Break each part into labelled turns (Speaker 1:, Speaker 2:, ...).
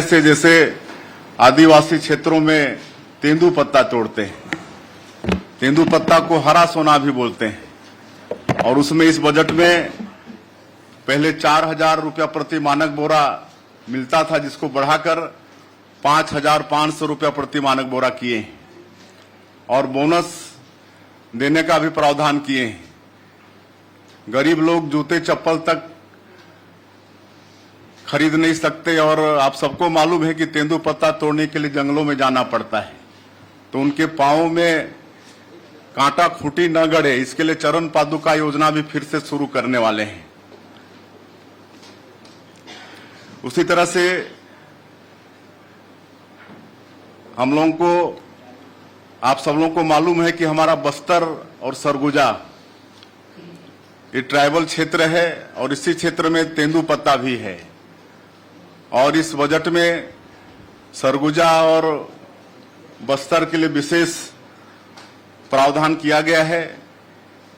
Speaker 1: से जैसे आदिवासी क्षेत्रों में तेंदू पत्ता तोड़ते हैं, तेंदू पत्ता को हरा सोना भी बोलते हैं। और उसमें इस बजट में पहले 4,000 रुपया प्रति मानक बोरा मिलता था, जिसको बढ़ाकर 5,500 रुपया प्रति मानक बोरा किए हैं और बोनस देने का भी प्रावधान किए हैं। गरीब लोग जूते चप्पल तक खरीद नहीं सकते और आप सबको मालूम है कि तेंदू पत्ता तोड़ने के लिए जंगलों में जाना पड़ता है, तो उनके पांवों में कांटा खूंटी न गड़े, इसके लिए चरण पादुका योजना भी फिर से शुरू करने वाले हैं। उसी तरह से हम लोगों को, आप सब लोगों को मालूम है कि हमारा बस्तर और सरगुजा ये ट्राइबल क्षेत्र है और इसी क्षेत्र में तेंदू पत्ता भी है। और इस बजट में सरगुजा और बस्तर के लिए विशेष प्रावधान किया गया है,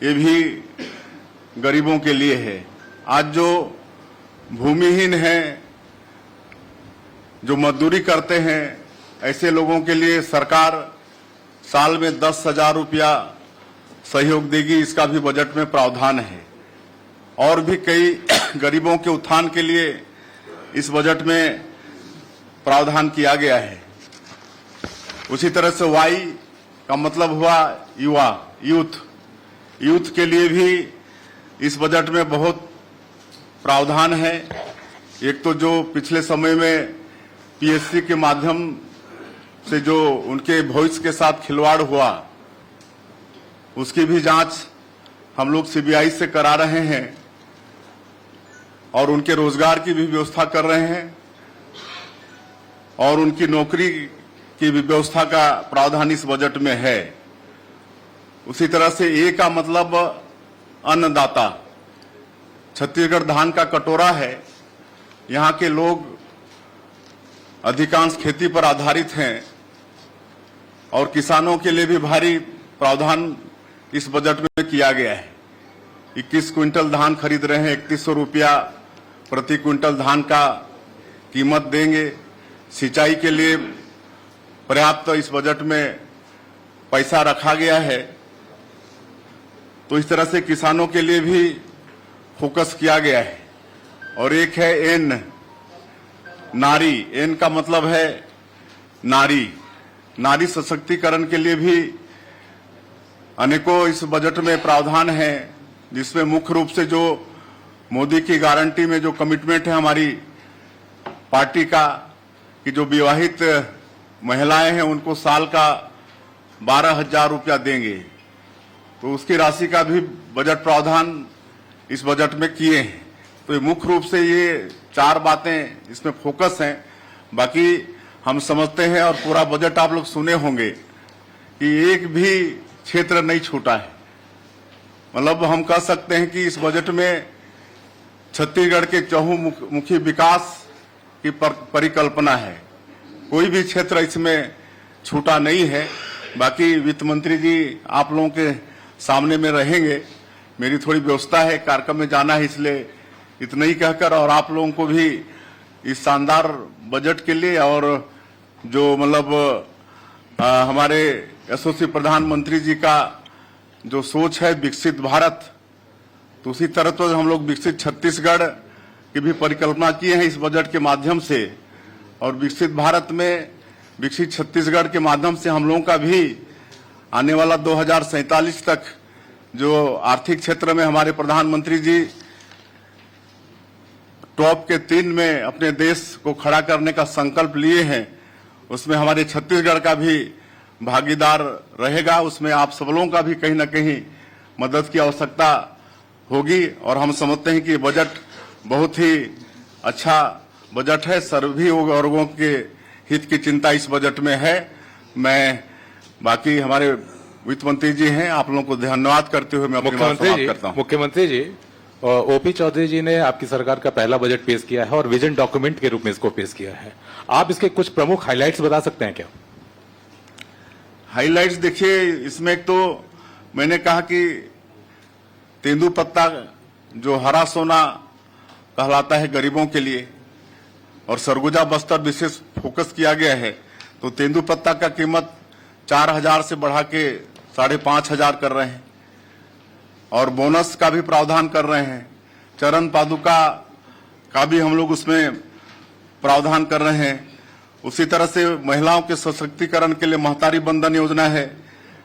Speaker 1: ये भी गरीबों के लिए है। आज जो भूमिहीन हैं, जो मजदूरी करते हैं, ऐसे लोगों के लिए सरकार साल में 10,000 रुपया सहयोग देगी, इसका भी बजट में प्रावधान है। और भी कई गरीबों के उत्थान के लिए इस बजट में प्रावधान किया गया है। उसी तरह से वाई का मतलब हुआ युवा, यूथ के लिए भी इस बजट में बहुत प्रावधान है। एक तो जो पिछले समय में पीएससी के माध्यम से जो उनके भविष्य के साथ खिलवाड़ हुआ, उसकी भी जांच हम लोग सीबीआई से करा रहे हैं और उनके रोजगार की भी व्यवस्था कर रहे हैं और उनकी नौकरी की भी व्यवस्था का प्रावधान इस बजट में है। उसी तरह से ए का मतलब अन्नदाता, छत्तीसगढ़ धान का कटोरा है। यहाँ के लोग अधिकांश खेती पर आधारित हैं और किसानों के लिए भी भारी प्रावधान इस बजट में किया गया है। 21 क्विंटल धान खरीद रहे हैं, 3100 रुपया प्रति क्विंटल धान का कीमत देंगे। सिंचाई के लिए पर्याप्त इस बजट में पैसा रखा गया है। तो इस तरह से किसानों के लिए भी फोकस किया गया है। और एक है एन, नारी, एन का मतलब है नारी सशक्तिकरण के लिए भी अनेकों इस बजट में प्रावधान है, जिसमें मुख्य रूप से जो मोदी की गारंटी में जो कमिटमेंट है हमारी पार्टी का कि जो विवाहित महिलाएं हैं उनको साल का 12,000 रुपया देंगे, तो उसकी राशि का भी बजट प्रावधान इस बजट में किए हैं। तो ये मुख्य रूप से ये 4 बातें इसमें फोकस हैं। बाकी हम समझते हैं और पूरा बजट आप लोग सुने होंगे कि एक भी क्षेत्र नहीं छूटा है। मतलब हम कह सकते हैं कि इस बजट में छत्तीसगढ़ के चहुमुखी विकास की परिकल्पना है। कोई भी क्षेत्र इसमें छूटा नहीं है। बाकी वित्त मंत्री जी आप लोगों के सामने में रहेंगे। मेरी थोड़ी व्यवस्था है, कार्यक्रम में जाना है, इसलिए इतना ही कहकर और आप लोगों को भी इस शानदार बजट के लिए और जो मतलब हमारे यशस्वी प्रधानमंत्री जी का जो सोच है विकसित भारत, तो उसी तरह तो हम लोग विकसित छत्तीसगढ़ की भी परिकल्पना किए हैं इस बजट के माध्यम से। और विकसित भारत में विकसित छत्तीसगढ़ के माध्यम से हम लोगों का भी आने वाला 2047 तक जो आर्थिक क्षेत्र में हमारे प्रधानमंत्री जी टॉप के 3 में अपने देश को खड़ा करने का संकल्प लिए हैं, उसमें हमारे छत्तीसगढ़ का भी भागीदार रहेगा। उसमें आप सब लोगों का भी कहीं न कहीं मदद की आवश्यकता होगी। और हम समझते हैं कि ये बजट बहुत ही अच्छा बजट है। सभी वर्गों के हित की चिंता इस बजट में है। मैं बाकी हमारे वित्त मंत्री जी हैं, आप लोगों को धन्यवाद करते हुए मैं अपनी बात समाप्त करता हूं।
Speaker 2: मुख्यमंत्री जी, ओपी चौधरी जी ने आपकी सरकार का पहला बजट पेश किया है और विजन डॉक्यूमेंट के रूप में इसको पेश किया है। आप इसके कुछ प्रमुख हाइलाइट्स बता सकते हैं क्या?
Speaker 1: हाइलाइट्स देखिए, इसमें एक तो मैंने कहा कि तेंदू पत्ता जो हरा सोना कहलाता है गरीबों के लिए, और सरगुजा बस्तर विशेष फोकस किया गया है, तो तेंदुपत्ता का कीमत 4,000 से बढ़ा के 5,500 कर रहे हैं और बोनस का भी प्रावधान कर रहे हैं। चरण पादुका का भी हम लोग उसमें प्रावधान कर रहे हैं। उसी तरह से महिलाओं के सशक्तिकरण के लिए महतारी बंधन योजना है,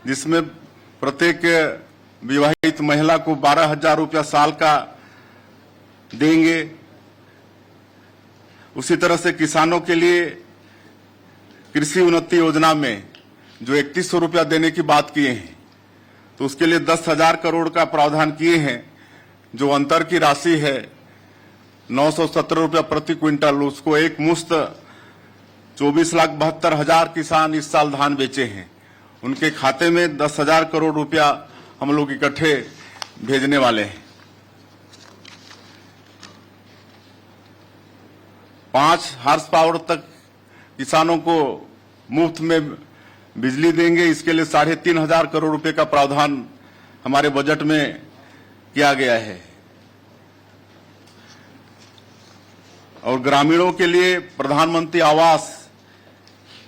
Speaker 1: जिसमें प्रत्येक विवाहित महिला को 12,000 रुपया साल का देंगे। उसी तरह से किसानों के लिए कृषि उन्नति योजना में जो 3100 रुपया देने की बात किए हैं, तो उसके लिए 10,000 करोड़ का प्रावधान किए हैं। जो अंतर की राशि है 917 रुपया प्रति क्विंटल, उसको एक मुश्त 24,72,000 किसान इस साल धान बेचे हैं, उनके खाते में 10,000 करोड़ रुपया हम लोग इकट्ठे भेजने वाले हैं। 5 हार्स पावर तक किसानों को मुफ्त में बिजली देंगे। इसके लिए 3,500 करोड़ रुपए का प्रावधान हमारे बजट में किया गया है। और ग्रामीणों के लिए प्रधानमंत्री आवास,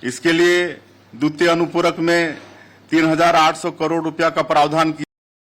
Speaker 1: इसके लिए द्वितीय अनुपूरक में 3,800 करोड़ रुपया का प्रावधान किया।